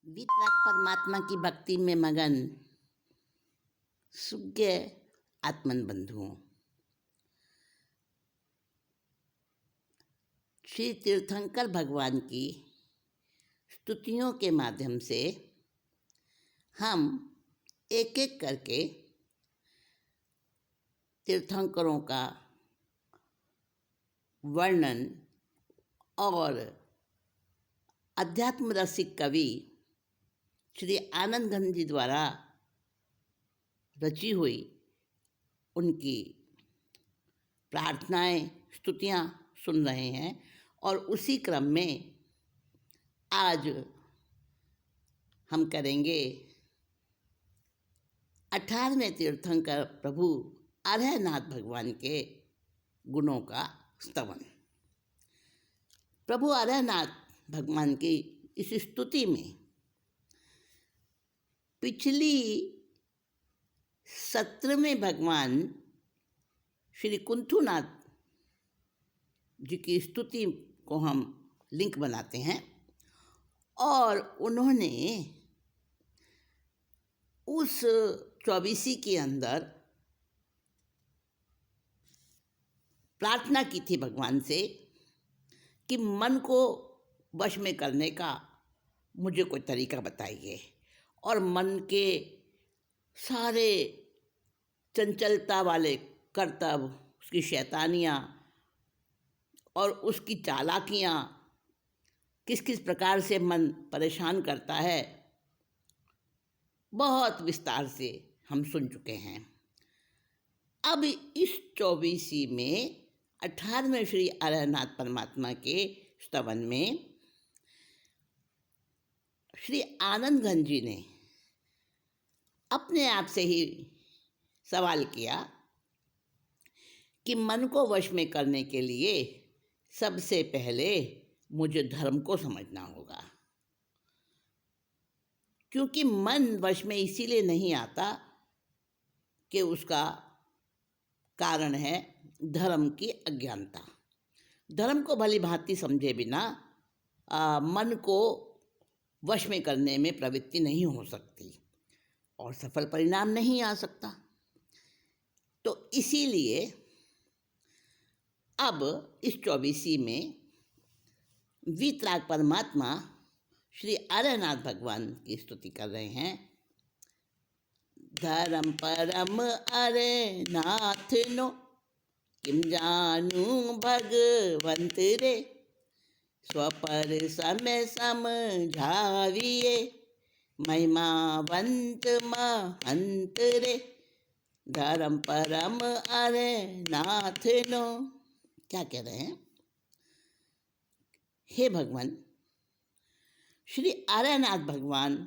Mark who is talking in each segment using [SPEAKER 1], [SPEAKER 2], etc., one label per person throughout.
[SPEAKER 1] वीतराग परमात्मा की भक्ति में मगन सुज्ञ आत्मन बंधुओं, श्री तीर्थंकर भगवान की स्तुतियों के माध्यम से हम एक एक करके तीर्थंकरों का वर्णन और अध्यात्म रसिक कवि श्री आनंद घन जी द्वारा रची हुई उनकी प्रार्थनाएं, स्तुतियां सुन रहे हैं। और उसी क्रम में आज हम करेंगे 18वें तीर्थंकर प्रभु अरहनाथ भगवान के गुणों का स्तवन। प्रभु अरहनाथ भगवान की इस स्तुति में पिछली सत्र में भगवान श्री कुंथुनाथ जी की स्तुति को हम लिंक बनाते हैं और उन्होंने उस 24 के अंदर प्रार्थना की थी भगवान से कि मन को वश में करने का मुझे कोई तरीका बताइए और मन के सारे चंचलता वाले करतब, उसकी शैतानियाँ और उसकी चालाकियाँ, किस किस प्रकार से मन परेशान करता है, बहुत विस्तार से हम सुन चुके हैं। अब इस 24 में 18वें श्री अरहनाथ परमात्मा के स्तवन में श्री आनंद घन जी ने अपने आप से ही सवाल किया कि मन को वश में करने के लिए सबसे पहले मुझे धर्म को समझना होगा, क्योंकि मन वश में इसीलिए नहीं आता कि उसका कारण है धर्म की अज्ञानता। धर्म को भली भांति समझे बिना मन को वश में करने में प्रवृत्ति नहीं हो सकती और सफल परिणाम नहीं आ सकता। तो इसीलिए अब इस 24 में वीतराग परमात्मा श्री अरहनाथ भगवान की स्तुति कर रहे हैं। धर्म परम अरहनाथ नो किम जानू भगवंत रे, स्वपर समय समझाविए महिमावंत महंत रे। धर्म परम अरहनाथ नो, क्या कह रहे हैं? हे भगवान, श्री अरहनाथ भगवान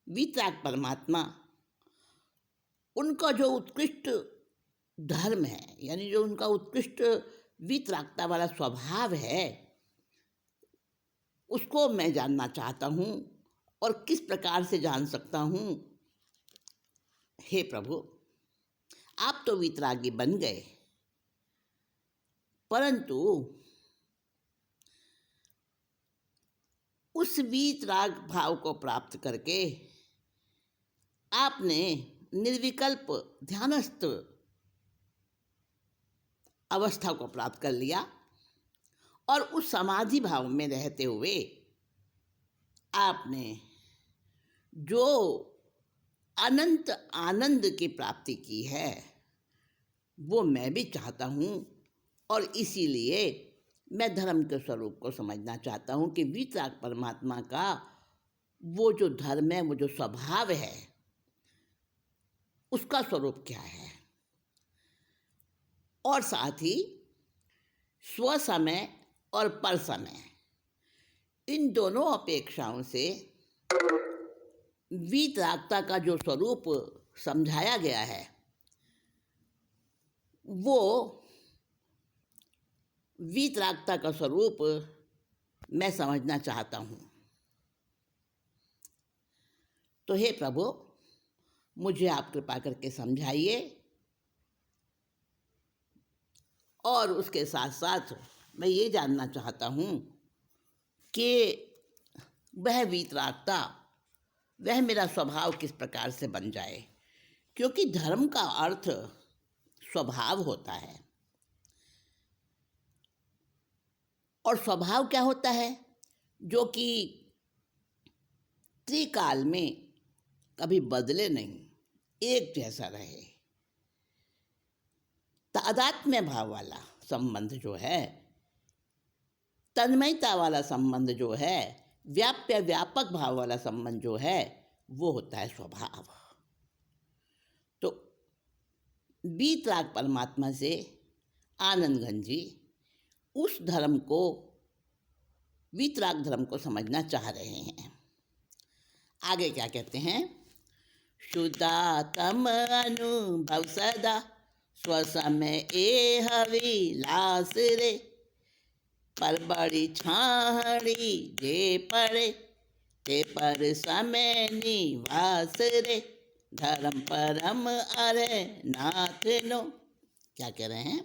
[SPEAKER 1] वीतराग परमात्मा, उनका जो उत्कृष्ट धर्म है, यानी जो उनका उत्कृष्ट वीतरागता वाला स्वभाव है, उसको मैं जानना चाहता हूँ और किस प्रकार से जान सकता हूँ। हे प्रभु, आप तो वीतरागी बन गए, परंतु उस वीतराग भाव को प्राप्त करके आपने निर्विकल्प ध्यानस्थ अवस्था को प्राप्त कर लिया और उस समाधि भाव में रहते हुए आपने जो अनंत आनंद की प्राप्ति की है वो मैं भी चाहता हूँ। और इसीलिए मैं धर्म के स्वरूप को समझना चाहता हूँ कि वीतराग परमात्मा का वो जो धर्म है, वो जो स्वभाव है, उसका स्वरूप क्या है। और साथ ही स्व समय और पर समय, इन दोनों अपेक्षाओं से वीतरागता का जो स्वरूप समझाया गया है वो वीतरागता का स्वरूप मैं समझना चाहता हूँ। तो हे प्रभु, मुझे आप कृपा करके समझाइए और उसके साथ साथ मैं ये जानना चाहता हूँ कि वह वीतरागता वह मेरा स्वभाव किस प्रकार से बन जाए, क्योंकि धर्म का अर्थ स्वभाव होता है। और स्वभाव क्या होता है? जो कि त्रिकाल में कभी बदले नहीं, एक जैसा रहे। तादात्म्य भाव वाला संबंध जो है, तन्मयता वाला संबंध जो है, व्याप्य व्यापक भाव वाला संबंध जो है, वो होता है स्वभाव। तो वीतराग परमात्मा से आनंद घन जी उस धर्म को, वीतराग धर्म को समझना चाह रहे हैं। आगे क्या कहते हैं? शुद्धातम अनुभव सदा स्वसमय एह विलास रे, पर बड़ी छाहड़ी जे पड़े ते पर समय निवास रे, धर्म परम अरे नाथ नो। क्या कह रहे हैं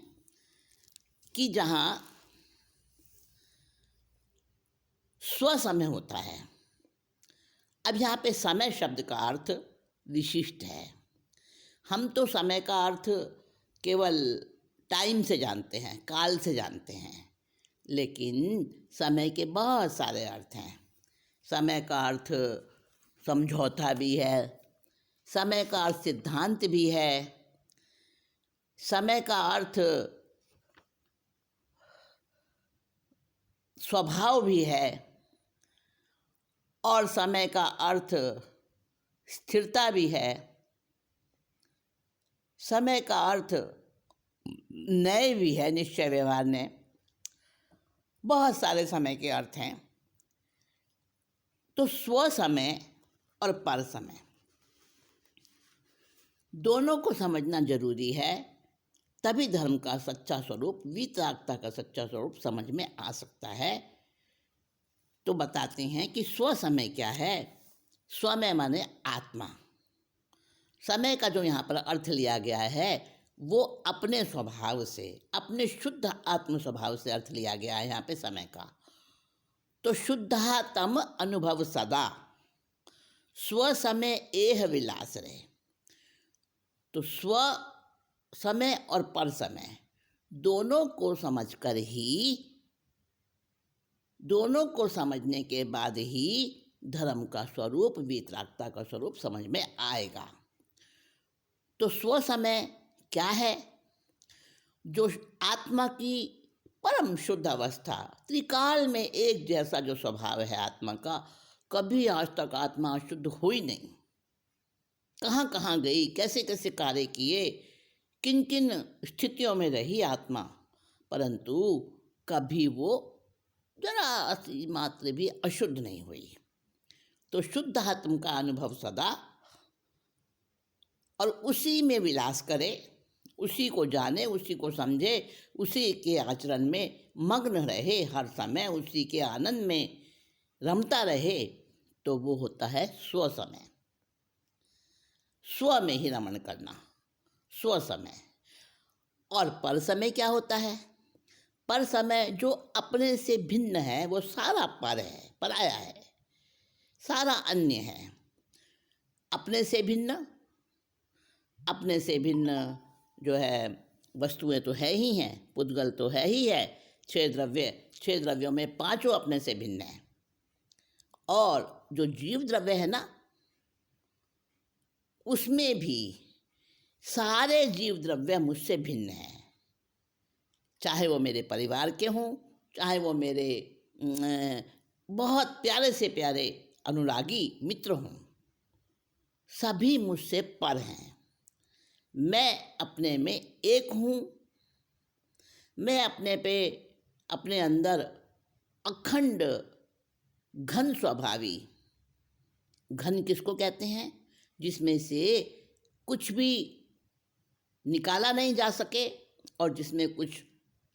[SPEAKER 1] कि जहाँ स्वसमय होता है, अब यहाँ पे समय शब्द का अर्थ विशिष्ट है। हम तो समय का अर्थ केवल टाइम से जानते हैं, काल से जानते हैं, लेकिन समय के बहुत सारे अर्थ हैं। समय का अर्थ समझौता भी है, समय का अर्थ सिद्धांत भी है, समय का अर्थ स्वभाव भी है, और समय का अर्थ स्थिरता भी है। समय का अर्थ नए भी है, निश्चय व्यवहार ने। बहुत सारे समय के अर्थ हैं। तो स्व समय और पर समय दोनों को समझना जरूरी है, तभी धर्म का सच्चा स्वरूप, वीतरागता का सच्चा स्वरूप समझ में आ सकता है। तो बताते हैं कि स्व समय क्या है। स्वमय माने आत्मा। समय का जो यहाँ पर अर्थ लिया गया है वो अपने स्वभाव से, अपने शुद्ध आत्म स्वभाव से अर्थ लिया गया है यहाँ पे समय का। तो शुद्धातम अनुभव सदा स्व समय एह विलास रहे। तो स्व समय और पर समय दोनों को समझकर ही, दोनों को समझने के बाद ही धर्म का स्वरूप, वीतरागता का स्वरूप समझ में आएगा। तो स्व समय क्या है? जो आत्मा की परम शुद्ध अवस्था, त्रिकाल में एक जैसा जो स्वभाव है आत्मा का, कभी आज तक आत्मा अशुद्ध हुई नहीं। कहाँ कहाँ गई, कैसे कैसे कार्य किए, किन किन स्थितियों में रही आत्मा, परंतु कभी वो जरा सी मात्र भी अशुद्ध नहीं हुई। तो शुद्ध आत्म का अनुभव सदा, और उसी में विलास करे, उसी को जाने, उसी को समझे, उसी के आचरण में मग्न रहे, हर समय उसी के आनंद में रमता रहे, तो वो होता है स्व समय। स्व में ही रमण करना, स्व समय। और पर समय क्या होता है? पर समय जो अपने से भिन्न है, वो सारा पर है, पराया है, सारा अन्य है। अपने से भिन्न, अपने से भिन्न जो है वस्तुएं तो है ही हैं, पुद्गल तो है ही है, छह द्रव्यों में पांचों अपने से भिन्न है। और जो जीव द्रव्य है ना, उसमें भी सारे जीव द्रव्य मुझसे भिन्न हैं। चाहे वो मेरे परिवार के हों, चाहे वो मेरे बहुत प्यारे से प्यारे अनुरागी मित्र हों, सभी मुझसे पर हैं। मैं अपने में एक हूँ। मैं अपने अंदर अखंड घन स्वभावी, घन किसको कहते हैं? जिसमें से कुछ भी निकाला नहीं जा सके और जिसमें कुछ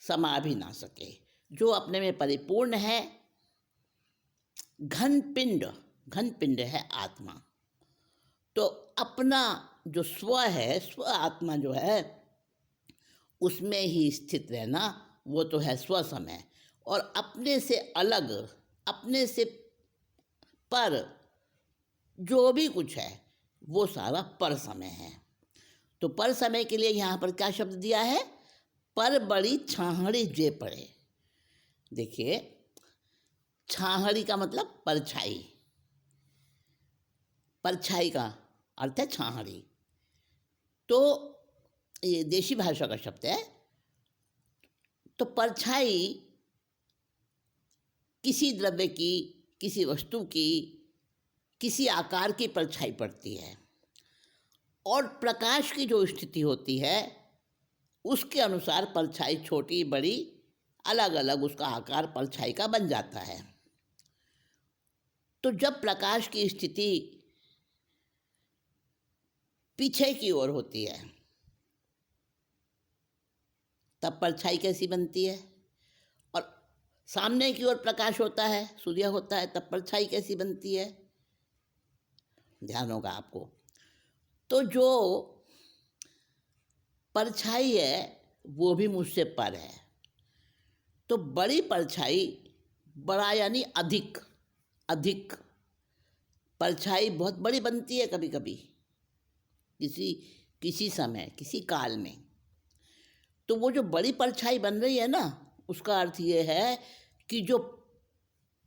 [SPEAKER 1] समा भी ना सके, जो अपने में परिपूर्ण है। घन पिंड है आत्मा। तो अपना जो स्व है, स्व आत्मा जो है, उसमें ही स्थित रहना, वो तो है स्व समय। और अपने से अलग, अपने से पर जो भी कुछ है वो सारा पर समय है। तो पर समय के लिए यहाँ पर क्या शब्द दिया है? पर बड़ी छाहड़ी जे पड़े। देखिए, छाहड़ी का मतलब परछाई, परछाई का अर्थ है छाहड़ी। तो ये देशी भाषा का शब्द है। तो परछाई किसी द्रव्य की, किसी वस्तु की, किसी आकार की परछाई पड़ती है, और प्रकाश की जो स्थिति होती है उसके अनुसार परछाई छोटी बड़ी अलग अलग उसका आकार परछाई का बन जाता है। तो जब प्रकाश की स्थिति पीछे की ओर होती है तब परछाई कैसी बनती है, और सामने की ओर प्रकाश होता है, सूर्य होता है, तब परछाई कैसी बनती है? ध्यान होगा आपको। तो जो परछाई है वो भी मुझसे पर है। तो बड़ी परछाई, बड़ा यानी अधिक, अधिक परछाई बहुत बड़ी बनती है कभी कभी, किसी किसी समय, किसी काल में। तो वो जो बड़ी परछाई बन रही है ना, उसका अर्थ ये है कि जो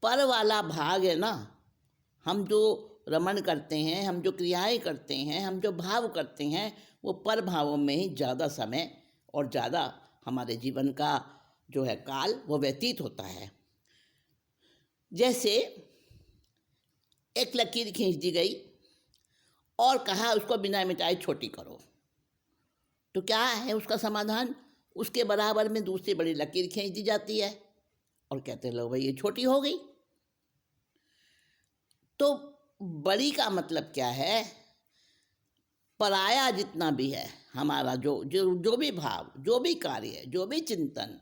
[SPEAKER 1] पर वाला भाग है ना, हम जो रमण करते हैं, हम जो क्रियाएं करते हैं, हम जो भाव करते हैं, वो पर भावों में ही ज़्यादा समय और ज़्यादा हमारे जीवन का जो है काल वो व्यतीत होता है। जैसे एक लकीर खींच दी गई और कहा उसको बिना मिटाए छोटी करो, तो क्या है उसका समाधान? उसके बराबर में दूसरी बड़ी लकीर खींच दी जाती है और कहते हैं लो भाई ये छोटी हो गई। तो बड़ी का मतलब क्या है? पराया जितना भी है हमारा, जो जो जो भी भाव, जो भी कार्य, जो भी चिंतन,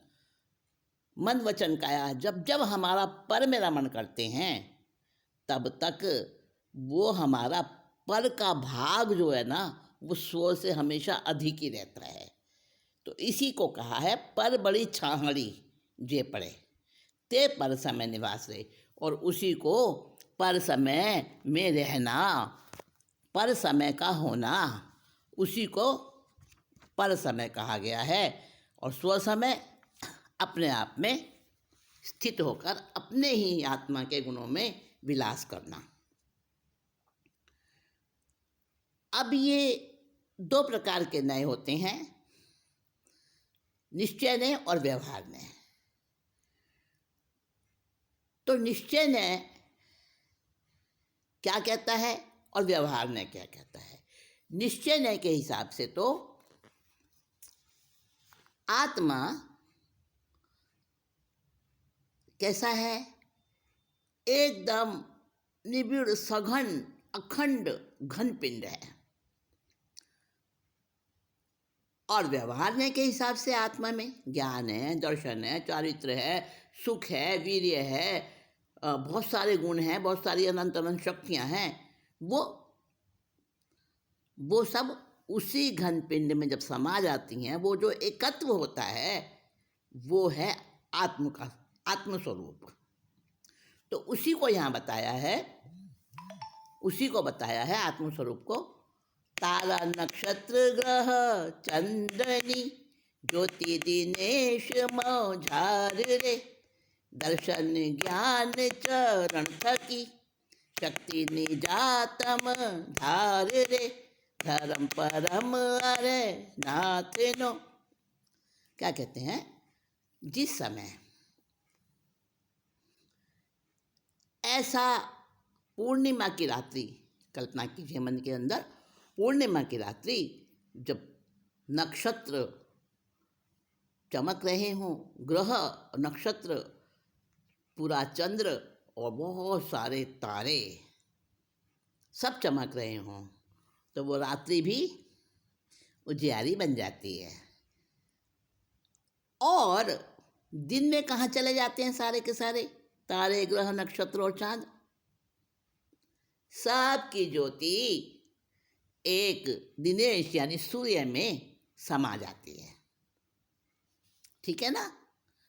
[SPEAKER 1] मन वचन काया, जब जब हमारा पर में रमण करते हैं तब तक वो हमारा पर का भाग जो है ना वो स्व से हमेशा अधिक ही रहता है। तो इसी को कहा है पर बड़ी छाहड़ी जे पड़े ते पर समय निवास रहे। और उसी को पर समय में रहना, पर समय का होना, उसी को पर समय कहा गया है। और स्व समय अपने आप में स्थित होकर अपने ही आत्मा के गुणों में विलास करना। अब ये दो प्रकार के नय होते हैं, निश्चय नय और व्यवहार नय। तो निश्चय नय क्या कहता है और व्यवहार नय क्या कहता है? निश्चय नय के हिसाब से तो आत्मा कैसा है? एकदम निबिड़ सघन अखंड घन पिंड है। और व्यवहार के हिसाब से आत्मा में ज्ञान है, दर्शन है, चारित्र है, सुख है, वीर्य है, बहुत सारे गुण हैं, बहुत सारी अनंत अनंत शक्तियाँ हैं। वो सब उसी घन पिंड में जब समा जाती हैं, वो जो एकत्व होता है वो है आत्म का आत्मस्वरूप। तो उसी को यहाँ बताया है, उसी को बताया है आत्मस्वरूप को। तारा नक्षत्र ग्रह चंदनी ज्योति दिनेश मौझार रे, दर्शन ज्ञान चरण थकी शक्ति निजातम धार रे, धर्म परम अरे नाथ नो। क्या कहते हैं? जिस समय ऐसा पूर्णिमा की रात्रि, कल्पना कीजिए मन के अंदर, पूर्णिमा की रात्रि जब नक्षत्र चमक रहे हों, ग्रह नक्षत्र, पूरा चंद्र और बहुत सारे तारे सब चमक रहे हों, तो वो रात्रि भी उजियारी बन जाती है। और दिन में कहाँ चले जाते हैं सारे के सारे तारे, ग्रह, नक्षत्र और चांद? सबकी ज्योति एक दिनेश यानी सूर्य में समा जाती है। ठीक है ना?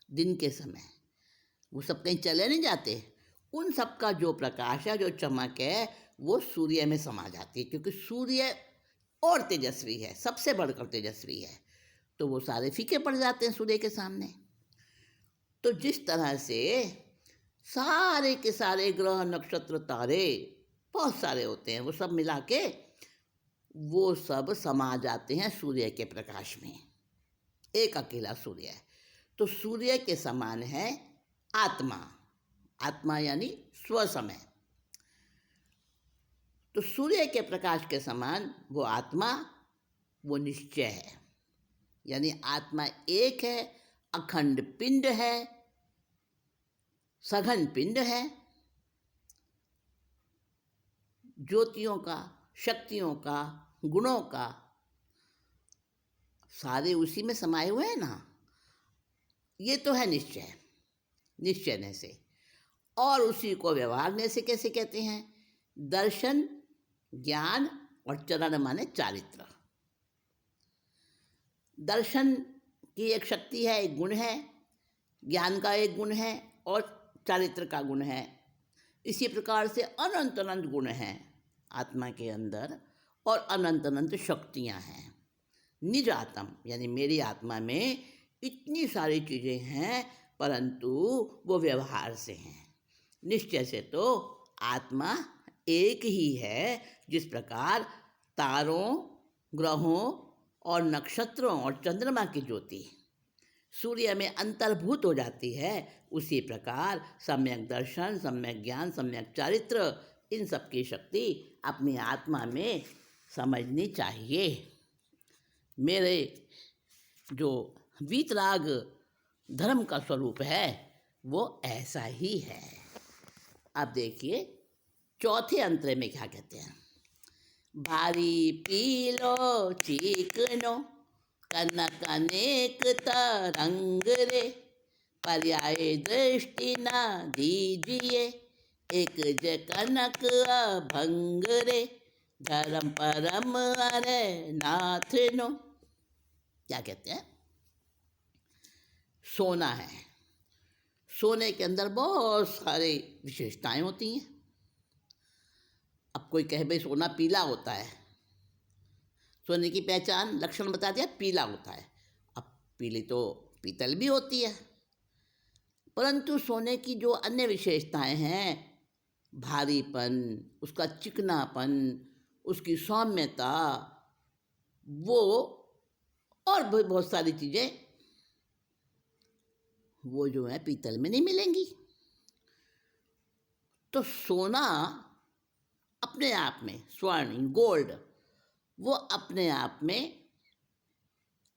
[SPEAKER 1] दिन के समय वो सब कहीं चले नहीं जाते। उन सब का जो प्रकाश है, जो चमक है, वो सूर्य में समा जाती है, क्योंकि सूर्य और तेजस्वी है, सबसे बढ़कर तेजस्वी है, तो वो सारे फीके पड़ जाते हैं सूर्य के सामने। तो जिस तरह से सारे के सारे ग्रह नक्षत्र तारे बहुत सारे होते हैं, वो सब मिला के वो सब समा जाते हैं सूर्य के प्रकाश में, एक अकेला सूर्य है। तो सूर्य के समान है आत्मा, आत्मा यानी स्व समय। तो सूर्य के प्रकाश के समान वो आत्मा, वो निश्चय है, यानी आत्मा एक है, अखंड पिंड है, सघन पिंड है, ज्योतियों का, शक्तियों का, गुणों का, सारे उसी में समाये हुए हैं ना। ये तो है निश्चय, निश्चयने से। और उसी को व्यवहारने से कैसे कहते हैं? दर्शन, ज्ञान और चरण माने चारित्र। दर्शन की एक शक्ति है, एक गुण है, ज्ञान का एक गुण है और चारित्र का गुण है। इसी प्रकार से अनंत अनंत गुण हैं आत्मा के अंदर और अनंत अनंत शक्तियाँ हैं। निज आत्म यानी मेरी आत्मा में इतनी सारी चीज़ें हैं, परंतु वो व्यवहार से हैं। निश्चय से तो आत्मा एक ही है। जिस प्रकार तारों, ग्रहों और नक्षत्रों और चंद्रमा की ज्योति सूर्य में अंतर्भूत हो जाती है, उसी प्रकार सम्यक दर्शन, सम्यक ज्ञान, सम्यक चारित्र, इन सब की शक्ति अपनी आत्मा में समझनी चाहिए। मेरे जो वीतराग धर्म का स्वरूप है वो ऐसा ही है। अब देखिए चौथे अंतरे में क्या कहते हैं? भारी पीलो चीकनो कनक अनेक तरंग रे, पर्याय दृष्टि न दीजिए एक ज कनक अभंग रे, धर्म परम अरे नाथ नो। क्या कहते हैं? सोना है, सोने के अंदर बहुत सारे विशेषताएं होती हैं। अब कोई कहे भाई सोना पीला होता है, सोने की पहचान लक्षण बता दिया, पीला होता है। अब पीली तो पीतल भी होती है, परंतु सोने की जो अन्य विशेषताएं हैं, भारीपन, उसका चिकनापन, उसकी सौम्यता, वो और भी बहुत सारी चीज़ें वो जो है पीतल में नहीं मिलेंगी। तो सोना अपने आप में, स्वर्ण, गोल्ड, वो अपने आप में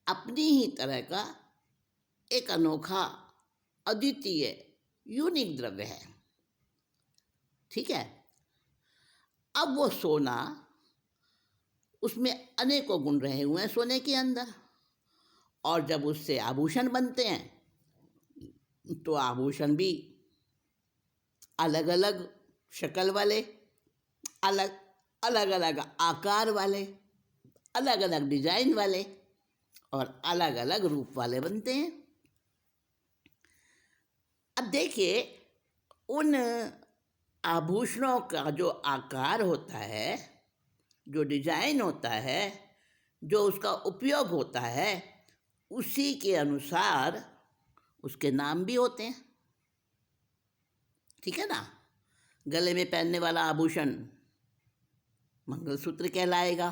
[SPEAKER 1] अपनी ही तरह का एक अनोखा, अद्वितीय, यूनिक द्रव्य है। ठीक है। अब वो सोना, उसमें अनेकों गुण रहे हुए हैं सोने के अंदर, और जब उससे आभूषण बनते हैं तो आभूषण भी अलग अलग शक्ल वाले, अलग अलग अलग आकार वाले, अलग अलग डिजाइन वाले और अलग अलग रूप वाले बनते हैं। अब देखिए उन आभूषणों का जो आकार होता है, जो डिजाइन होता है, जो उसका उपयोग होता है, उसी के अनुसार उसके नाम भी होते हैं। ठीक है ना। गले में पहनने वाला आभूषण मंगलसूत्र कहलाएगा,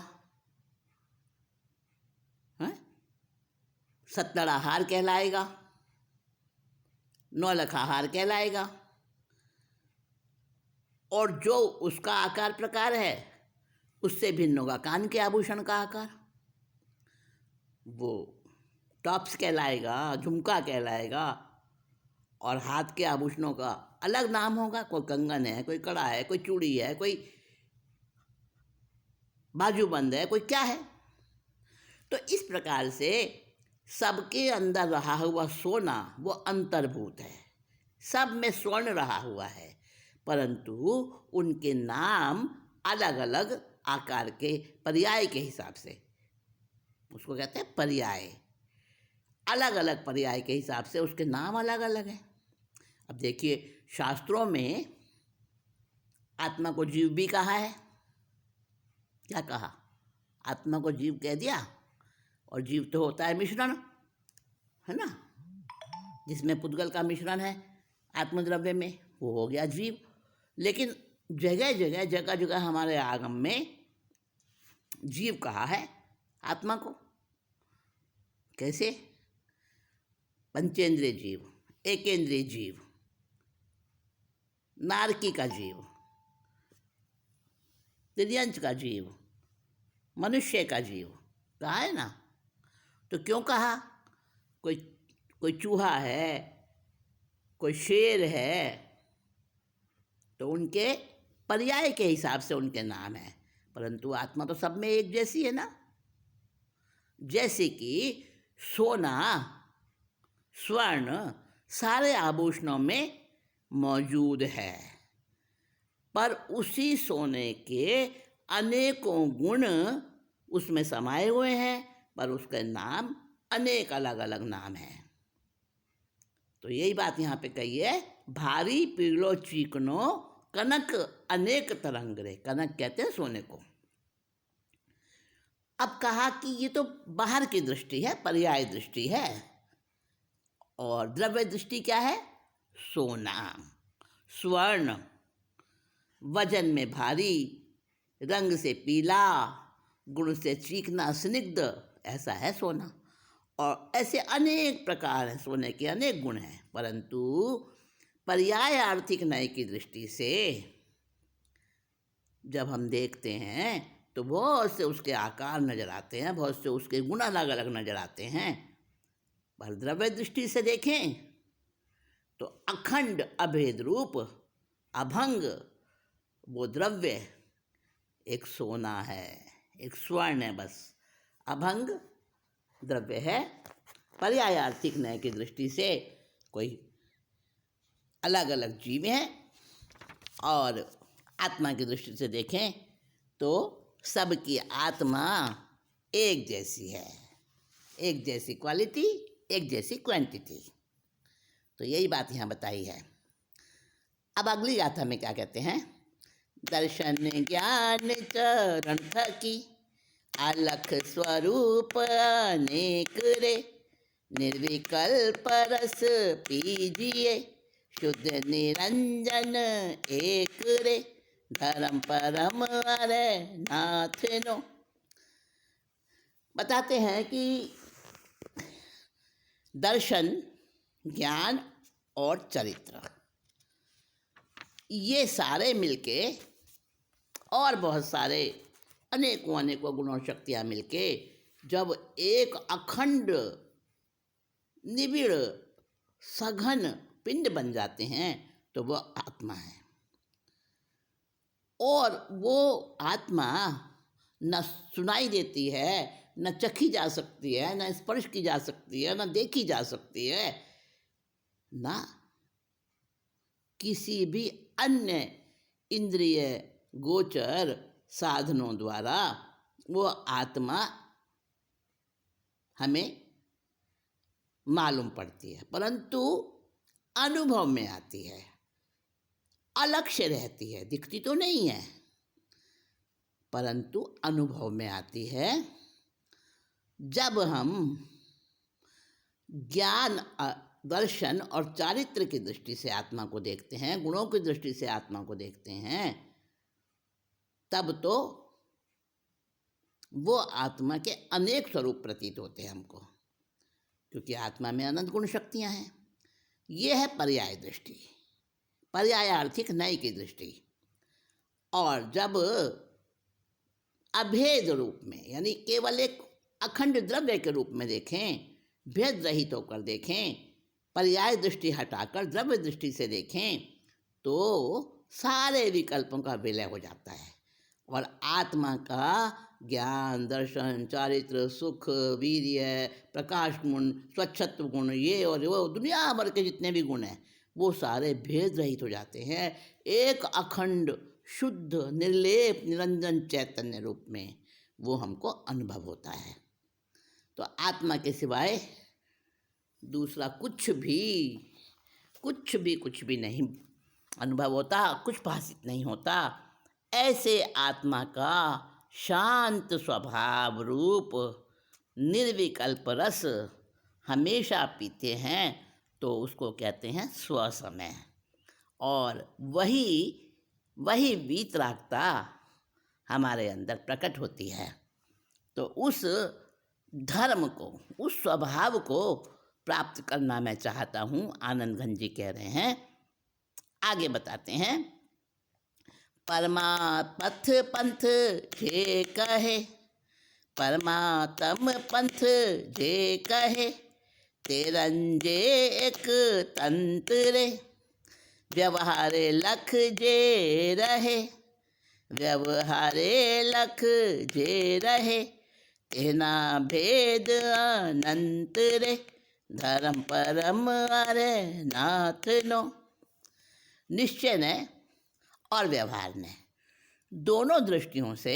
[SPEAKER 1] सतड़ा हार कहलाएगा, नौलखा हार कहलाएगा, और जो उसका आकार प्रकार है उससे भिन्न होगा कान के आभूषण का आकार, वो टॉप्स कहलाएगा, झुमका कहलाएगा, और हाथ के आभूषणों का अलग नाम होगा। कोई कंगन है, कोई कड़ा है, कोई चूड़ी है, कोई बाजूबंद है, कोई क्या है। तो इस प्रकार से सबके अंदर रहा हुआ सोना वो अंतर्भूत है, सब में स्वर्ण रहा हुआ है, परंतु उनके नाम अलग अलग आकार के पर्याय के हिसाब से, उसको कहते हैं पर्याय, अलग अलग पर्याय के हिसाब से उसके नाम अलग अलग हैं। अब देखिए शास्त्रों में आत्मा को जीव भी कहा है। क्या कहा? आत्मा को जीव कह दिया। और जीव तो होता है मिश्रण, है ना, जिसमें पुद्गल का मिश्रण है आत्मद्रव्य में, वो हो गया जीव। लेकिन जगह जगह जगह जगह हमारे आगम में जीव कहा है आत्मा को। कैसे? पंचेंद्रिय जीव, एकेंद्रिय जीव, नारकी का जीव, त्रियंच का जीव, मनुष्य का जीव कहा है ना। तो क्यों कहा? कोई कोई चूहा है, कोई शेर है, तो उनके पर्याय के हिसाब से उनके नाम है, परंतु आत्मा तो सब में एक जैसी है ना। जैसे कि सोना, स्वर्ण सारे आभूषणों में मौजूद है, पर उसी सोने के अनेकों गुण उसमें समाये हुए हैं, पर उसके नाम अनेक अलग अलग नाम हैं। तो यही बात यहाँ पे कही है, भारी पीलो चीकनो कनक अनेक तरंग रे। कनक कहते हैं सोने को। अब कहा कि ये तो बाहर की दृष्टि है, पर्याय दृष्टि है, और द्रव्य दृष्टि क्या है? सोना, स्वर्ण, वजन में भारी, रंग से पीला, गुण से चीकना स्निग्ध, ऐसा है सोना। और ऐसे अनेक प्रकार हैं, सोने के अनेक गुण हैं, परंतु पर्याय आर्थिक न्याय की दृष्टि से जब हम देखते हैं तो बहुत से उसके आकार नजर आते हैं, बहुत से उसके गुण अलग अलग नजर आते हैं। पर द्रव्य दृष्टि से देखें तो अखंड अभेद रूप अभंग वो द्रव्य एक सोना है, एक स्वर्ण है, बस अभंग द्रव्य है। पर्याय आर्थिक न्याय की दृष्टि से कोई अलग अलग जीव हैं, और आत्मा की दृष्टि से देखें तो सबकी आत्मा एक जैसी है, एक जैसी क्वालिटी, एक जैसी क्वांटिटी। तो यही बात यहाँ बताई है। अब अगली गाथा में क्या कहते हैं? दर्शन ज्ञान चरण थकी अलख स्वरूप अनेक रे, निर्विकल्प रस पीजिए शुद्ध निरंजन एक रे, धर्म परम अरे नाथ नो। बताते हैं कि दर्शन, ज्ञान और चरित्र, ये सारे मिलके और बहुत सारे अनेकों अनेकों गुण और शक्तियाँ मिलके जब एक अखंड निबिड़ सघन पिंड बन जाते हैं तो वो आत्मा है। और वो आत्मा न सुनाई देती है, न चखी जा सकती है, न स्पर्श की जा सकती है, न देखी जा सकती है, न किसी भी अन्य इंद्रिय गोचर साधनों द्वारा वो आत्मा हमें मालूम पड़ती है, परंतु अनुभव में आती है, अलक्ष्य रहती है, दिखती तो नहीं है, परंतु अनुभव में आती है। जब हम ज्ञान, दर्शन और चारित्र की दृष्टि से आत्मा को देखते हैं, गुणों की दृष्टि से आत्मा को देखते हैं, तब तो वो आत्मा के अनेक स्वरूप प्रतीत होते हैं हमको, क्योंकि आत्मा में अनंत गुण शक्तियाँ हैं। ये है पर्याय दृष्टि, पर्याय आर्थिक न्याय की दृष्टि। और जब अभेद रूप में, यानी केवल एक अखंड द्रव्य के रूप में देखें, भेद रहित होकर देखें, पर्याय दृष्टि हटाकर द्रव्य दृष्टि से देखें, तो सारे विकल्पों का विलय हो जाता है और आत्मा का ज्ञान, दर्शन, चारित्र, सुख, वीर्य, प्रकाश गुण, स्वच्छत्व गुण, ये और वो दुनिया भर के जितने भी गुण हैं वो सारे भेद रहित हो जाते हैं, एक अखंड शुद्ध निर्लेप निरंजन चैतन्य रूप में वो हमको अनुभव होता है। तो आत्मा के सिवाय दूसरा कुछ भी नहीं अनुभव होता, कुछ भाषित नहीं होता। ऐसे आत्मा का शांत स्वभाव रूप निर्विकल्प रस हमेशा पीते हैं तो उसको कहते हैं स्वसमय। और वही वही वीतरागता हमारे अंदर प्रकट होती है। तो उस धर्म को, उस स्वभाव को प्राप्त करना मैं चाहता हूँ, आनंद घन जी कह रहे हैं। आगे बताते हैं, परमापथ पंथ जे कहे, परमात्म पंथ जे कहे, तेरंजे एक तंत्रे, व्यवहारे लख जे रहे, व्यवहारे लख जे रहे, तेना भेद अनंत रे, धर्म परम अरे नाथ नो। निश्चय ने और व्यवहार ने, दोनों दृष्टियों से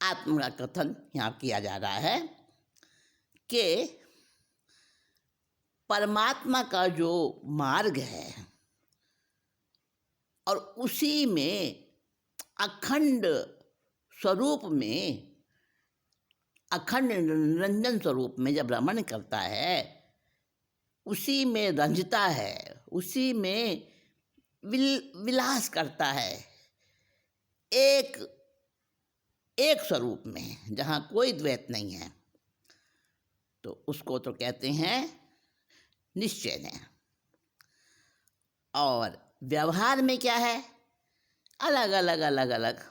[SPEAKER 1] आत्मा का कथन यहाँ किया जा रहा है कि परमात्मा का जो मार्ग है और उसी में अखंड स्वरूप में, अखंड निरंजन स्वरूप में जब रमण करता है, उसी में रंजता है, उसी में विलास करता है, एक स्वरूप में जहाँ कोई द्वैत नहीं है, तो उसको तो कहते हैं निश्चय ने। और व्यवहार में क्या है, अलग अलग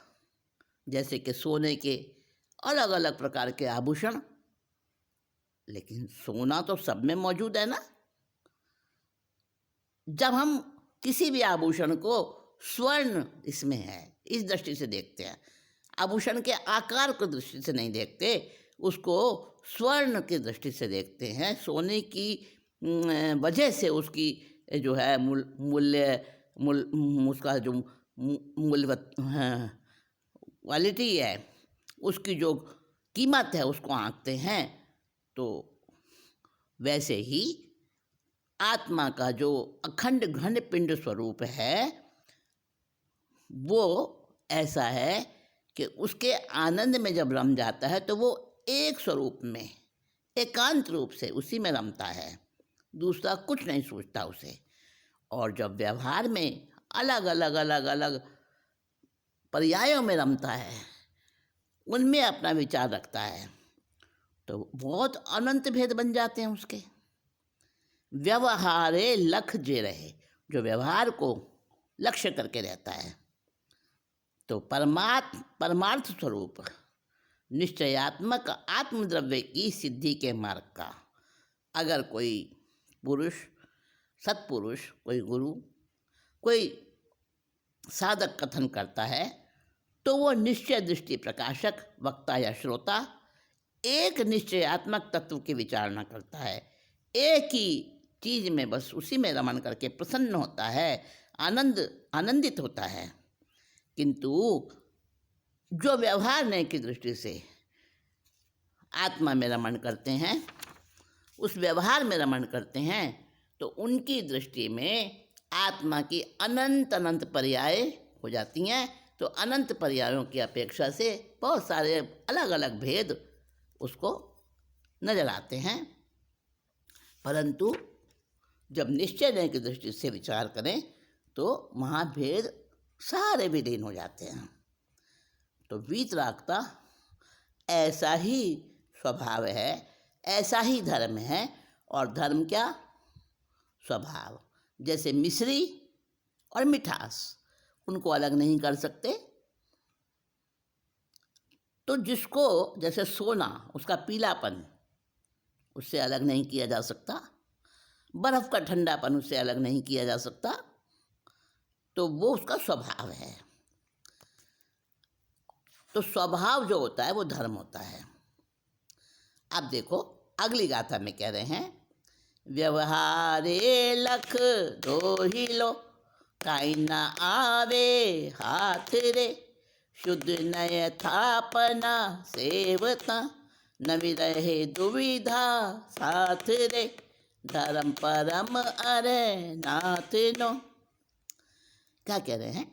[SPEAKER 1] जैसे कि सोने के अलग अलग प्रकार के आभूषण, लेकिन सोना तो सब में मौजूद है ना। जब हम किसी भी आभूषण को स्वर्ण इसमें है इस दृष्टि से देखते हैं, आभूषण के आकार को दृष्टि से नहीं देखते, उसको स्वर्ण की दृष्टि से देखते हैं। सोने की वजह से उसकी जो है उसका जो मूल्यवत क्वालिटी है, उसकी जो कीमत है उसको आंकते हैं। तो वैसे ही आत्मा का जो अखंड घन पिंड स्वरूप है वो ऐसा है कि उसके आनंद में जब रम जाता है तो वो एक स्वरूप में एकांत रूप से उसी में रमता है, दूसरा कुछ नहीं सोचता उसे। और जब व्यवहार में अलग अलग पर्यायों में रमता है, उनमें अपना विचार रखता है, तो बहुत अनंत भेद बन जाते हैं उसके। व्यवहारे लख जे रहे, जो व्यवहार को लक्ष्य करके रहता है। तो परमार्थ स्वरूप निश्चयात्मक आत्मद्रव्य की सिद्धि के मार्ग का अगर कोई पुरुष, सत्पुरुष, कोई गुरु, कोई साधक कथन करता है तो वो निश्चय दृष्टि प्रकाशक वक्ता या श्रोता एक निश्चयात्मक तत्व की विचारणा करता है, एक ही चीज में बस उसी में रमण करके प्रसन्न होता है, आनंदित होता है। किंतु जो व्यवहार नय की दृष्टि से आत्मा में रमण करते हैं, उस व्यवहार में रमण करते हैं, तो उनकी दृष्टि में आत्मा की अनंत पर्याय हो जाती हैं। तो अनंत पर्यायों की अपेक्षा से बहुत सारे अलग अलग भेद उसको नजर आते हैं। परंतु जब निश्चय नय की दृष्टि से विचार करें तो वहाँ भेद सारे विलीन हो जाते हैं। तो वीतरागता ऐसा ही स्वभाव है, ऐसा ही धर्म है। और धर्म क्या? स्वभाव। जैसे मिश्री और मिठास, उनको अलग नहीं कर सकते। तो जिसको, जैसे सोना, उसका पीलापन उससे अलग नहीं किया जा सकता, बर्फ़ का ठंडापन उससे अलग नहीं किया जा सकता, तो वो उसका स्वभाव है। तो स्वभाव जो होता है वो धर्म होता है। अब देखो अगली गाथा में कह रहे हैं, व्यवहारे लख दो ही लो, काई न आवे हाथ रे, शुद्ध नय थापना सेवता, न विरहे दुविधा साथ रे, धर्म परम अरे नाथ नो। क्या कह रहे हैं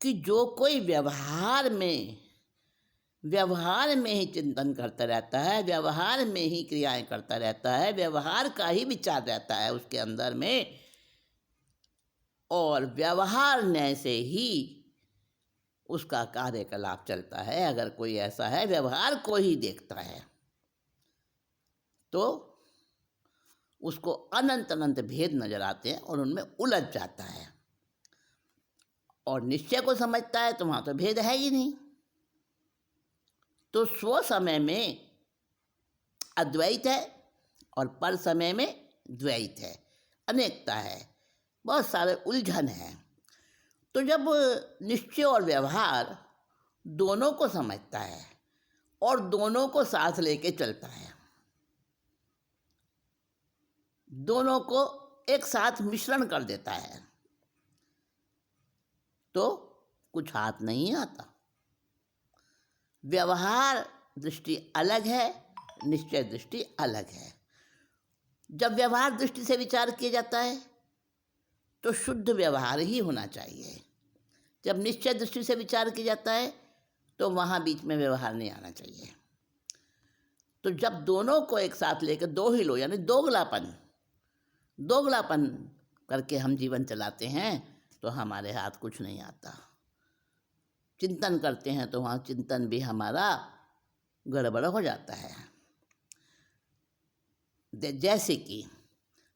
[SPEAKER 1] कि जो कोई व्यवहार में ही चिंतन करता रहता है, व्यवहार में ही क्रियाएं करता रहता है, व्यवहार का ही विचार रहता है उसके अंदर में, और व्यवहार न्याय से ही उसका कार्यकलाप चलता है। अगर कोई ऐसा है व्यवहार को ही देखता है तो उसको अनंत अनंत भेद नजर आते हैं और उनमें उलझ जाता है। और निश्चय को समझता है तो वहाँ तो भेद है ही नहीं। तो स्व समय में अद्वैत है और पर समय में द्वैत है, अनेकता है, बहुत सारे उलझन है। तो जब निश्चय और व्यवहार दोनों को समझता है और दोनों को साथ लेके चलता है, दोनों को एक साथ मिश्रण कर देता है, तो कुछ हाथ नहीं आता। व्यवहार दृष्टि अलग है, निश्चय दृष्टि अलग है। जब व्यवहार दृष्टि से विचार किया जाता है तो शुद्ध व्यवहार ही होना चाहिए। जब निश्चय दृष्टि से विचार किया जाता है तो वहाँ बीच में व्यवहार नहीं आना चाहिए। तो जब दोनों को एक साथ लेकर दो ही लो, यानी दोगलापन करके हम जीवन चलाते हैं तो हमारे हाथ कुछ नहीं आता। चिंतन करते हैं तो वहाँ चिंतन भी हमारा गड़बड़ हो जाता है। जैसे कि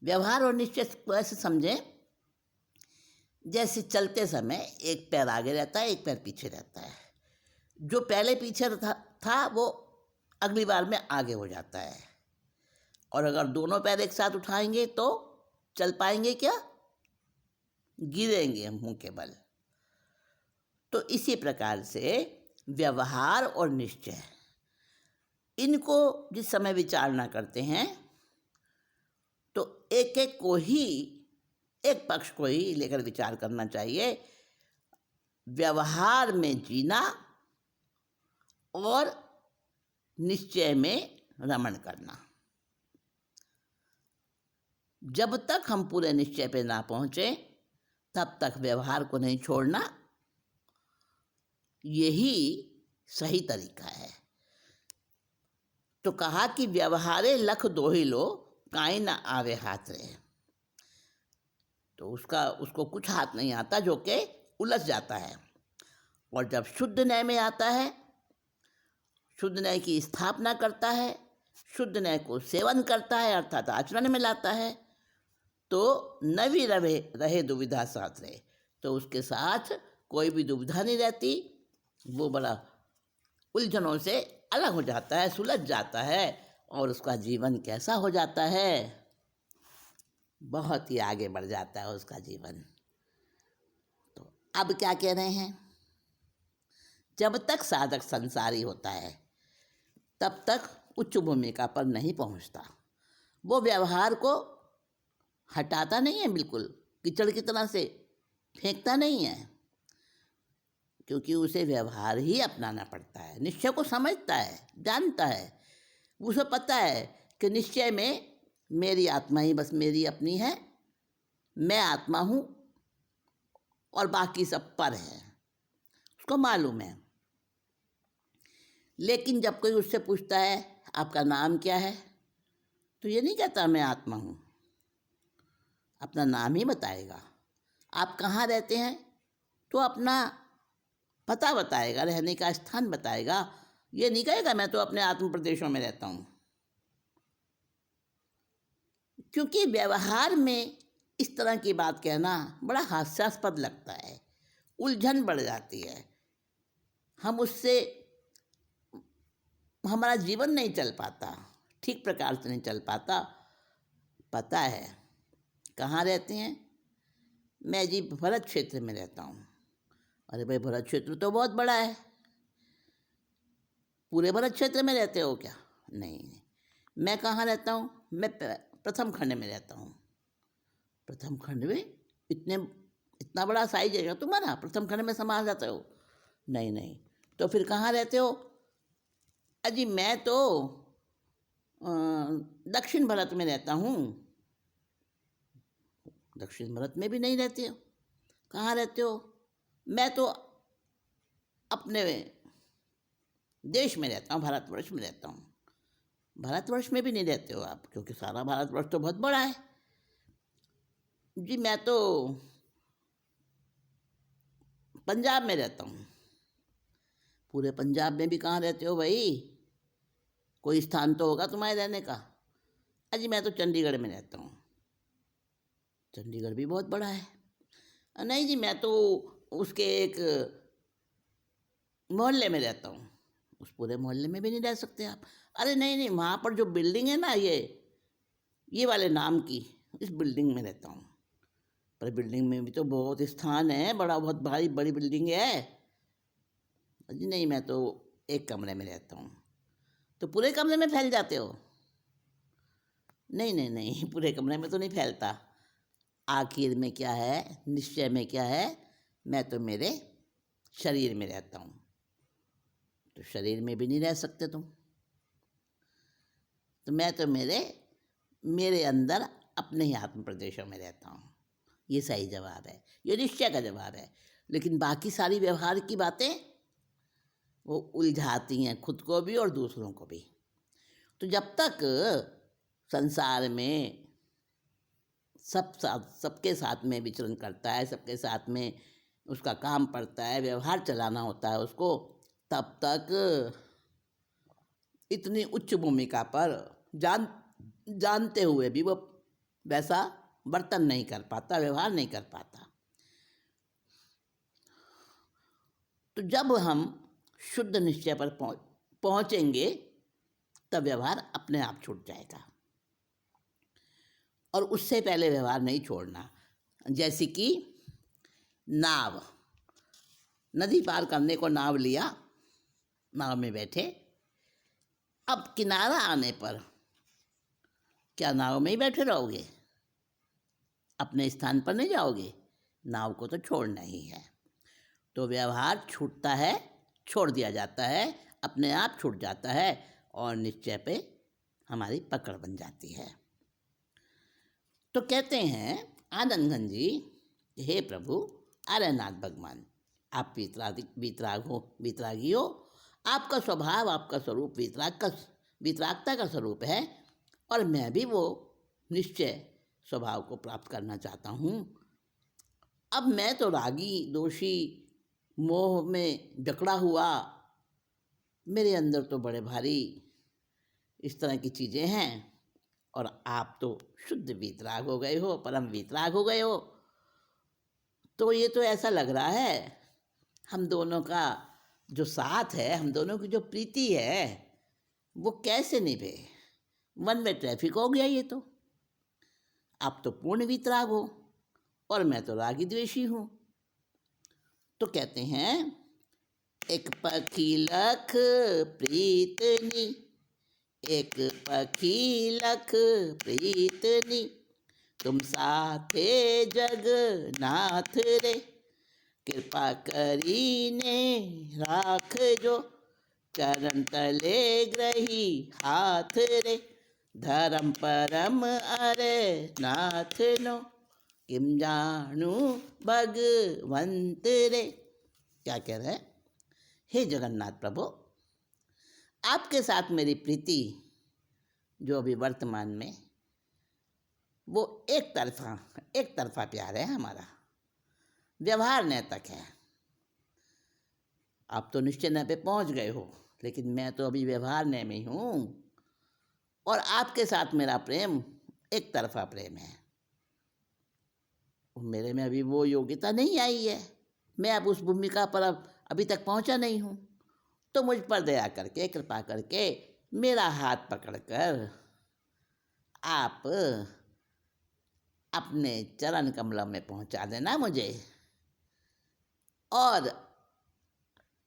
[SPEAKER 1] व्यवहार और निश्चय को ऐसे समझें जैसे चलते समय एक पैर आगे रहता है, एक पैर पीछे रहता है। जो पहले पीछे था वो अगली बार में आगे हो जाता है। और अगर दोनों पैर एक साथ उठाएंगे तो चल पाएंगे क्या? गिरेंगे मुंह के बल। तो इसी प्रकार से व्यवहार और निश्चय, इनको जिस समय विचारणा करते हैं तो एक पक्ष को ही लेकर विचार करना चाहिए। व्यवहार में जीना और निश्चय में रमण करना। जब तक हम पूरे निश्चय पे ना पहुंचे तब तक व्यवहार को नहीं छोड़ना, यही सही तरीका है। तो कहा कि व्यवहारे लख दोही लो, काई ना आवे हाथ रे। तो उसको कुछ हाथ नहीं आता, जो कि उलझ जाता है। और जब शुद्ध न्याय में आता है, शुद्ध न्याय की स्थापना करता है, शुद्ध न्याय को सेवन करता है अर्थात आचरण में लाता है, तो नवी रहे दुविधा साथ रहे। तो उसके साथ कोई भी दुविधा नहीं रहती। वो बड़ा उलझनों से अलग हो जाता है, सुलझ जाता है और उसका जीवन कैसा हो जाता है, बहुत ही आगे बढ़ जाता है उसका जीवन। तो अब क्या कह रहे हैं, जब तक साधक संसारी होता है तब तक उच्च भूमिका पर नहीं पहुंचता। वो व्यवहार को हटाता नहीं है, बिल्कुल कीचड़ की तरह से फेंकता नहीं है, क्योंकि उसे व्यवहार ही अपनाना पड़ता है। निश्चय को समझता है, जानता है, उसे पता है कि निश्चय में मेरी आत्मा ही बस मेरी अपनी है, मैं आत्मा हूँ और बाकी सब पर है, उसको मालूम है। लेकिन जब कोई उससे पूछता है आपका नाम क्या है, तो ये नहीं कहता मैं आत्मा हूँ, अपना नाम ही बताएगा। आप कहाँ रहते हैं तो अपना पता बताएगा, रहने का स्थान बताएगा। ये नहीं कहेगा मैं तो अपने आत्म प्रदेशों में रहता हूँ। क्योंकि व्यवहार में इस तरह की बात कहना बड़ा हास्यास्पद लगता है, उलझन बढ़ जाती है, हम उससे हमारा जीवन नहीं चल पाता, ठीक प्रकार से नहीं चल पाता। पता है कहाँ रहते हैं, मैं जी भरत क्षेत्र में रहता हूँ। अरे भाई भरत क्षेत्र तो बहुत बड़ा है, पूरे भरत क्षेत्र में रहते हो क्या? नहीं, मैं कहाँ रहता हूँ, मैं प्रथम खंड में रहता हूँ। प्रथम खंड में इतना बड़ा साइज है तुम्हारा, प्रथम खंड में समा जाते हो? नहीं, तो फिर कहाँ रहते हो? अजी मैं तो दक्षिण भारत में रहता हूँ। दक्षिण भारत में भी नहीं रहते हो, कहाँ रहते हो? मैं तो अपने देश में रहता हूँ, भारतवर्ष में रहता हूँ। भारतवर्ष में भी नहीं रहते हो आप, क्योंकि सारा भारतवर्ष तो बहुत बड़ा है। जी मैं तो पंजाब में रहता हूँ। पूरे पंजाब में भी कहाँ रहते हो भाई? कोई स्थान तो होगा तुम्हारे रहने का। अजी मैं तो चंडीगढ़ में रहता हूँ। चंडीगढ़ भी बहुत बड़ा है। नहीं जी, मैं तो उसके एक मोहल्ले में रहता हूँ। उस पूरे मोहल्ले में भी नहीं रह सकते आप। अरे नहीं नहीं, वहाँ पर जो बिल्डिंग है ना, ये वाले नाम की, इस बिल्डिंग में रहता हूँ। पर बिल्डिंग में भी तो बहुत स्थान है, बहुत भारी बड़ी बिल्डिंग है। जी नहीं, मैं तो एक कमरे में रहता हूँ। तो पूरे कमरे में फैल जाते हो? नहीं नहीं नहीं, पूरे कमरे में तो नहीं फैलता। आखिर में क्या है, निश्चय में क्या है, मैं तो मेरे शरीर में रहता हूँ। तो शरीर में भी नहीं रह सकते तुम। तो मैं तो मेरे अंदर अपने ही आत्म प्रदेशों में रहता हूँ। ये सही जवाब है, ये निश्चय का जवाब है। लेकिन बाकी सारी व्यवहार की बातें वो उलझाती हैं खुद को भी और दूसरों को भी। तो जब तक संसार में सबके साथ में विचरण करता है, सबके साथ में उसका काम पड़ता है, व्यवहार चलाना होता है उसको, तब तक इतनी उच्च भूमिका पर जानते हुए भी वो वैसा बर्तन नहीं कर पाता, व्यवहार नहीं कर पाता। तो जब हम शुद्ध निश्चय पर पहुंचेंगे, तब व्यवहार अपने आप छूट जाएगा। और उससे पहले व्यवहार नहीं छोड़ना। जैसे कि नाव, नदी पार करने को नाव लिया, नाव में बैठे। अब किनारा आने पर क्या नाव में ही बैठे रहोगे? अपने स्थान पर नहीं जाओगे? नाव को तो छोड़ना ही है। तो व्यवहार छूटता है, छोड़ दिया जाता है, अपने आप छूट जाता है और निश्चय पे हमारी पकड़ बन जाती है। तो कहते हैं आनंदघन जी, हे प्रभु आर्यनाथ भगवान, आप वीतरागी हो। आपका स्वभाव, आपका स्वरूप वीतरागता का स्वरूप है। और मैं भी वो निश्चय स्वभाव को प्राप्त करना चाहता हूँ। अब मैं तो रागी, दोषी, मोह में जकड़ा हुआ, मेरे अंदर तो बड़े भारी इस तरह की चीज़ें हैं। और आप तो शुद्ध वीतराग हो गए हो, परम वीतराग हो गए हो। तो ये तो ऐसा लग रहा है हम दोनों का जो साथ है, हम दोनों की जो प्रीति है, वो कैसे निभे? वन वे ट्रैफिक हो गया ये तो। आप तो पूर्ण वीतराग हो और मैं तो रागी द्वेषी हूँ। तो कहते हैं एक पखी लख प्रीतनी, एक पखी लख प्रीतनी, तुम साथे जगन्नाथ रे, कृपा करीने राख जो, चरण तले ग्रही हाथ रे, धर्म परम अरे नाथ नो, किम जानू भगवंत रे। क्या कह रहे हैं? हे जगन्नाथ प्रभु, आपके साथ मेरी प्रीति जो अभी वर्तमान में, वो एक तरफा प्यार है हमारा, व्यवहार नैतक है। आप तो निश्चय नय पे पहुंच गए हो, लेकिन मैं तो अभी व्यवहार नय में हूँ। और आपके साथ मेरा प्रेम एक तरफा प्रेम है। मेरे में अभी वो योग्यता नहीं आई है, मैं अब उस भूमिका पर अभी तक पहुंचा नहीं हूँ। तो मुझ पर दया करके, कृपा करके मेरा हाथ पकड़कर आप अपने चरण कमलों में पहुंचा देना मुझे। और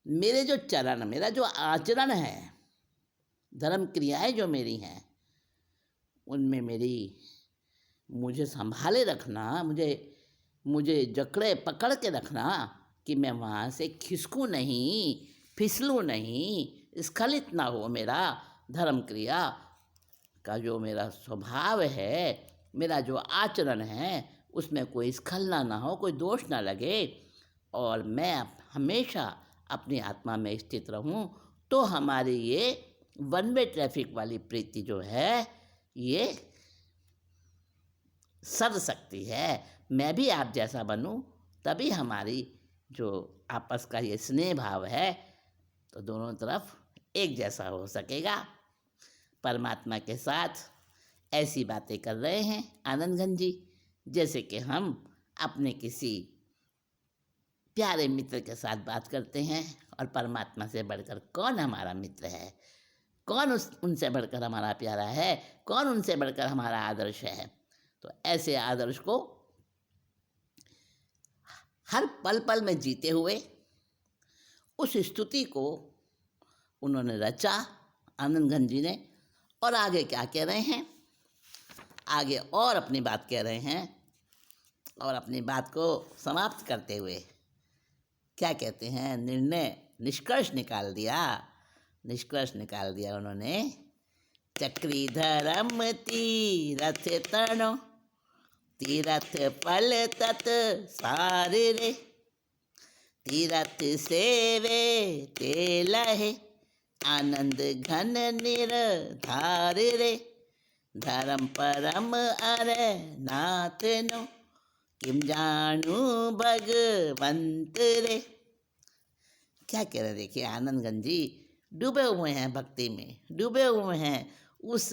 [SPEAKER 1] मेरे जो चरण, मेरा जो आचरण है, धर्म क्रियाएं जो मेरी हैं, उनमें मुझे संभाले रखना, मुझे जकड़े पकड़ के रखना कि मैं वहाँ से खिसकूँ नहीं, फिसलूँ नहीं, स्खलित ना हो मेरा धर्म क्रिया का जो मेरा स्वभाव है, मेरा जो आचरण है, उसमें कोई स्खलना ना हो, कोई दोष ना लगे, और मैं हमेशा अपनी आत्मा में स्थित रहूं, तो हमारी ये वन वे ट्रैफिक वाली प्रीति जो है ये सध सकती है। मैं भी आप जैसा बनूं, तभी हमारी जो आपस का ये स्नेह भाव है तो दोनों तरफ एक जैसा हो सकेगा। परमात्मा के साथ ऐसी बातें कर रहे हैं आनंद घन जी, जैसे कि हम अपने किसी प्यारे मित्र के साथ बात करते हैं। और परमात्मा से बढ़कर कौन हमारा मित्र है, कौन उनसे बढ़कर हमारा प्यारा है, कौन उनसे बढ़कर हमारा आदर्श है। तो ऐसे आदर्श को हर पल पल में जीते हुए उस स्तुति को उन्होंने रचा आनंद घन जी ने। और आगे क्या कह रहे हैं, आगे और अपनी बात कह रहे हैं, और अपनी बात को समाप्त करते हुए क्या कहते हैं, निष्कर्ष निकाल दिया उन्होंने। चक्रीधरम तीरथ तरणो, तीरथ पल तत् सारे रे, तीरथ सेवे ते लहे, आनंद घन निर्धार रे, धर्म परम अरे नाथ नो, किम जानू भगवंत रे। क्या कह रहे, देखिए आनंद घन जी डूबे हुए हैं भक्ति में, डूबे हुए हैं उस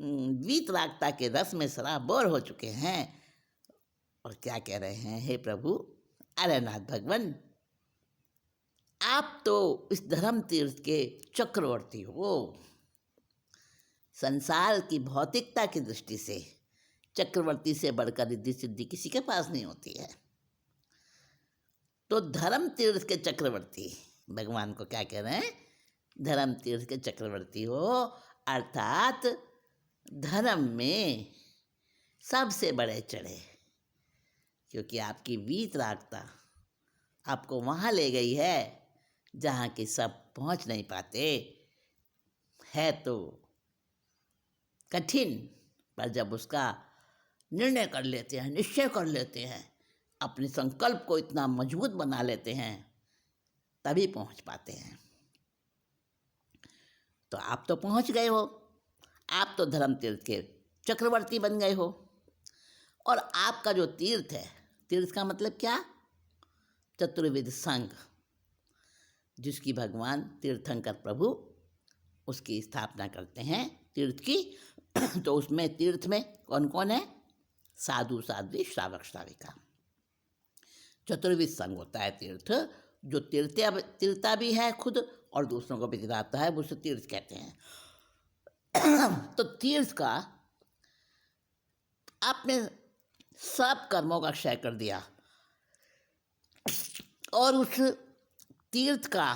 [SPEAKER 1] वीतरागता के रस में, सराबोर हो चुके हैं। और क्या कह रहे हैं, हे प्रभु अरनाथ भगवान, आप तो इस धर्म तीर्थ के चक्रवर्ती हो। संसार की भौतिकता की दृष्टि से चक्रवर्ती से बढ़कर रिद्धि सिद्धि किसी के पास नहीं होती है। तो धर्म तीर्थ के चक्रवर्ती भगवान को क्या कह रहे हैं, धर्म तीर्थ के चक्रवर्ती हो, अर्थात धर्म में सबसे बड़े चढ़े, क्योंकि आपकी वीतरागता आपको वहाँ ले गई है जहाँ कि सब पहुँच नहीं पाते। है तो कठिन, पर जब उसका निर्णय कर लेते हैं, निश्चय कर लेते हैं, अपने संकल्प को इतना मजबूत बना लेते हैं, तभी पहुँच पाते हैं। तो आप तो पहुँच गए हो, आप तो धर्म तीर्थ के चक्रवर्ती बन गए हो। और आपका जो तीर्थ है, तीर्थ का मतलब क्या, चतुर्विध संघ, जिसकी भगवान तीर्थंकर प्रभु उसकी स्थापना करते हैं तीर्थ की। तो उसमें तीर्थ में कौन कौन है, साधु साध्वी श्रावक श्राविका, चतुर्विध संघ होता है तीर्थ, जो तीर्था भी है खुद और दूसरों को भी दिलाता है, उसे तीर्थ कहते हैं। तो तीर्थ का आपने सब कर्मों का क्षय कर दिया, और उस तीर्थ का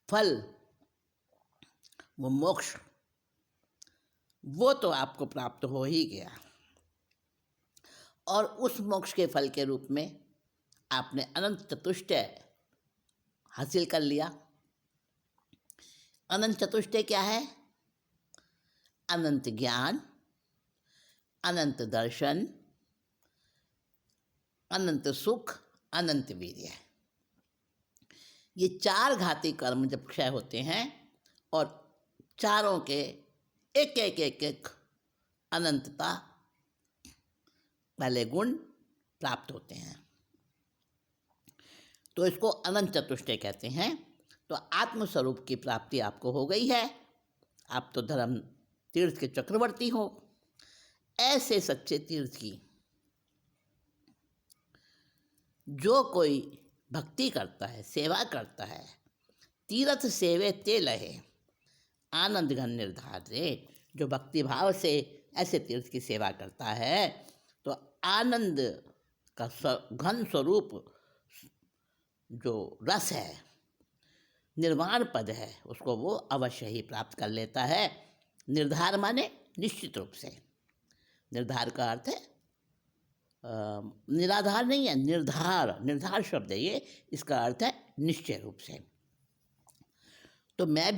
[SPEAKER 1] फल, वो मोक्ष, वो तो आपको प्राप्त हो ही गया। और उस मोक्ष के फल के रूप में आपने अनंत चतुष्टय हासिल कर लिया। अनंत चतुष्टय क्या है, अनंत ज्ञान, अनंत दर्शन, अनंत सुख, अनंत वीर्य। ये चार घाती कर्म जब क्षय होते हैं और चारों के एक एक एक एक अनंतता वाले गुण प्राप्त होते हैं, तो इसको अनंत चतुष्टय कहते हैं। तो आत्मस्वरूप की प्राप्ति आपको हो गई है, आप तो धर्म तीर्थ के चक्रवर्ती हो। ऐसे सच्चे तीर्थ की जो कोई भक्ति करता है, सेवा करता है, तीर्थ सेवे ते लहे, आनंद घन निर्धार रे। जो भक्ति भाव से ऐसे तीर्थ की सेवा करता है तो आनंद का घन स्वरूप जो रस है, निर्वाण पद है, उसको वो अवश्य ही प्राप्त कर लेता है। निर्धार माने निश्चित रूप से, निर्धार का अर्थ है निराधार नहीं है, निर्धार, निर्धार शब्द है ये, इसका अर्थ है निश्चय रूप से। तो मैं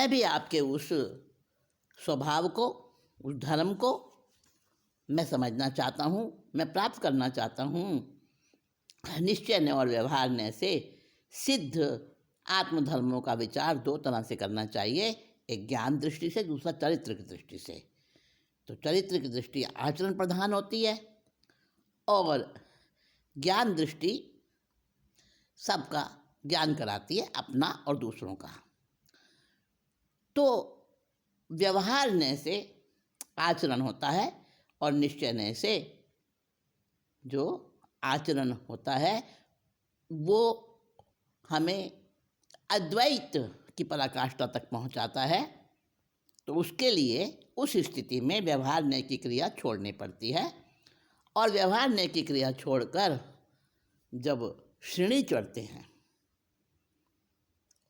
[SPEAKER 1] भी आपके उस स्वभाव को, उस धर्म को मैं समझना चाहता हूँ, मैं प्राप्त करना चाहता हूँ। निश्चय ने और व्यवहार ने से सिद्ध आत्मधर्मों का विचार दो तरह से करना चाहिए, एक ज्ञान दृष्टि से, दूसरा चरित्र की दृष्टि से। तो चरित्र की दृष्टि आचरण प्रधान होती है और ज्ञान दृष्टि सबका ज्ञान कराती है, अपना और दूसरों का। तो व्यवहार ने से आचरण होता है और निश्चय ने से जो आचरण होता है वो हमें अद्वैत की पराकाष्ठा तक पहुंचाता है। तो उसके लिए उस स्थिति में व्यवहार ने की क्रिया छोड़नी पड़ती है और व्यवहार ने की क्रिया छोड़कर जब श्रेणी चढ़ते हैं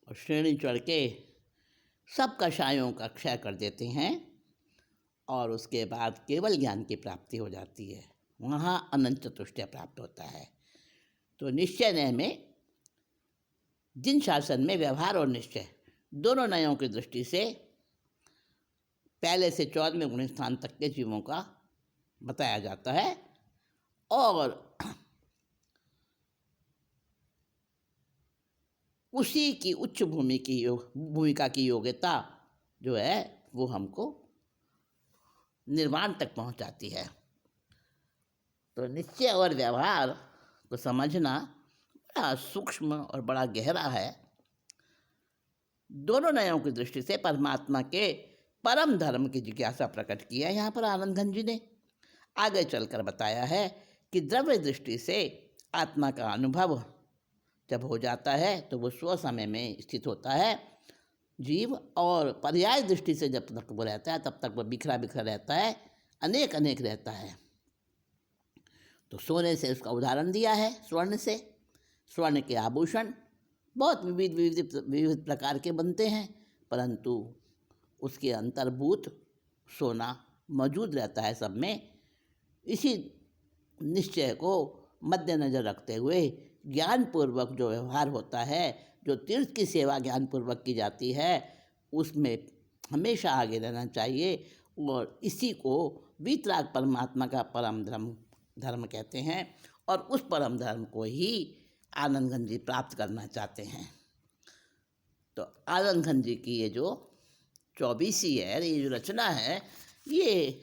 [SPEAKER 1] और श्रेणी चढ़ के सब कषायों का क्षय कर देते हैं और उसके बाद केवल ज्ञान की प्राप्ति हो जाती है, वहाँ अनंत चतुष्टय प्राप्त होता है। तो निश्चय नय में जिन शासन में व्यवहार और निश्चय दोनों नयों की दृष्टि से पहले से 14वें गुण स्थान तक के जीवों का बताया जाता है और उसी की उच्च भूमिका की योग्यता जो है वो हमको निर्वाण तक पहुंचाती है। तो निश्चय और व्यवहार को समझना बड़ा सूक्ष्म और बड़ा गहरा है। दोनों नयों की दृष्टि से परमात्मा के परम धर्म की जिज्ञासा प्रकट की है यहाँ पर आनंद घन जी ने। आगे चलकर बताया है कि द्रव्य दृष्टि से आत्मा का अनुभव जब हो जाता है तो वो स्व समय में स्थित होता है जीव, और पर्याय दृष्टि से जब तक वो रहता है तब तक वो बिखरा बिखरा रहता है, अनेक अनेक रहता है। तो सोने से उसका उदाहरण दिया है, स्वर्ण से। स्वर्ण के आभूषण बहुत विविध विविध विविध प्रकार के बनते हैं, परंतु उसके अंतर्भूत सोना मौजूद रहता है सब में। इसी निश्चय को मद्देनजर रखते हुए ज्ञानपूर्वक जो व्यवहार होता है, जो तीर्थ की सेवा ज्ञानपूर्वक की जाती है, उसमें हमेशा आगे रहना चाहिए और इसी को वीतराग परमात्मा का परम धर्म कहते हैं और उस परम धर्म को ही आनंद घन जी प्राप्त करना चाहते हैं। तो आनंद घन जी की ये जो 24वीं है, ये जो रचना है, ये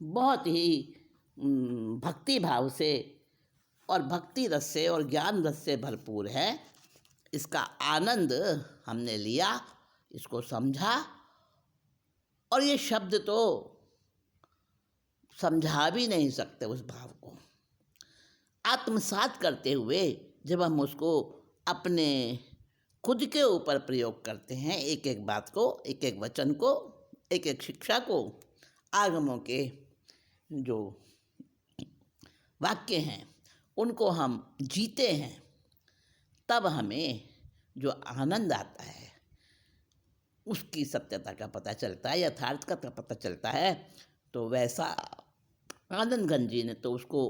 [SPEAKER 1] बहुत ही भक्ति भाव से और भक्ति रस से और ज्ञान रस से भरपूर है। इसका आनंद हमने लिया, इसको समझा और ये शब्द तो समझा भी नहीं सकते उस भाव को। आत्मसात करते हुए जब हम उसको अपने खुद के ऊपर प्रयोग करते हैं, एक एक बात को, एक एक वचन को, एक एक शिक्षा को, आगमों के जो वाक्य हैं उनको हम जीते हैं, तब हमें जो आनंद आता है उसकी सत्यता का पता चलता है, यथार्थ का पता चलता है। तो वैसा आनंद घन जी ने तो उसको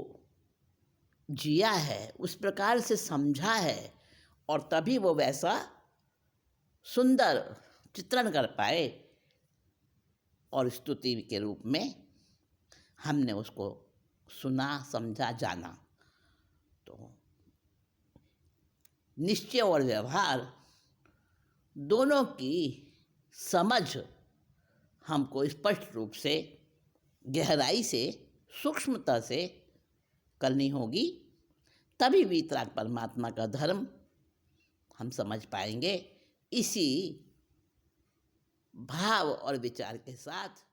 [SPEAKER 1] जिया है, उस प्रकार से समझा है और तभी वो वैसा सुंदर चित्रण कर पाए और स्तुति के रूप में हमने उसको सुना, समझा, जाना। तो निश्चय और व्यवहार दोनों की समझ हमको स्पष्ट रूप से, गहराई से, सूक्ष्मता से करनी होगी, तभी वीतराग परमात्मा का धर्म हम समझ पाएंगे। इसी भाव और विचार के साथ